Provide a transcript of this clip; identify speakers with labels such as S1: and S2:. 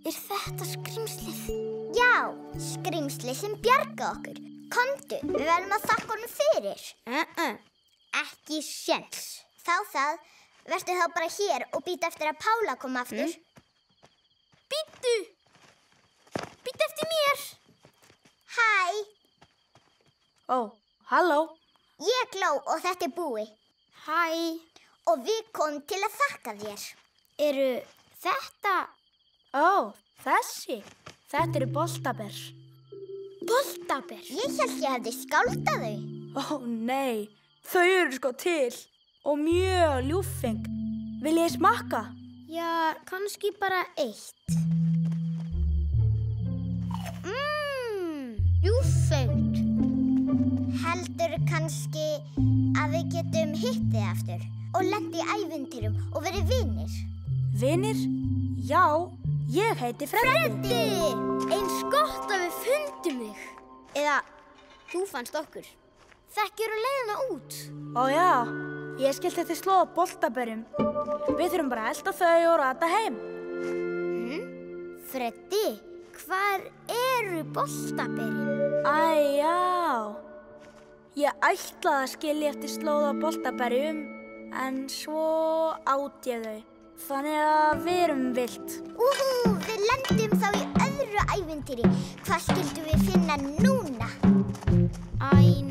S1: Er þetta skrímslið?
S2: Já, skrímslið sem bjargaði okkur. Komdu, við verðum að þakka honum fyrir. Ekki séns. Þá, vertu þá bara hér og bíddu eftir að Pála koma aftur.
S1: Bíddu eftir mér.
S2: Hæ,
S3: Ó, halló.
S2: ég er Gló og þetta er Búi.
S1: Hæ.
S2: Og við komum til að þakka þér.
S1: Eru þetta...
S3: Ó, þessi. Þetta eru boltaber.
S1: boltaber?
S2: Ég hélt ég hefði skáldað þau.
S3: Ó, nei. Þau eru sko til. Og mjög ljúffeng. Vil ég smakka?
S1: Já, kannski bara eitt. Ljúffengt.
S2: Heldur kannski að við getum hitt þig aftur og lent í ævintýrum og verið vinir.
S3: Vinir? Já, ég heiti Freddi.
S1: Eins gott að við fundum þig. Eða, þú fannst okkur. Þekkirðu leiðina út?
S3: Ó já, ég skilti þið slóða boltaberjum. Við þurfum bara að elta þau og rata heim.
S1: Freddi, hvar eru boltaberin?
S3: Æ, já. Ég ætlaði að skilja eftir slóða boltaberjum, en svo át ég þau. Þannig að við erum vilt.
S2: Við lendum þá í öðru ævintýri. Hvað skildum við finna núna?
S1: Æ,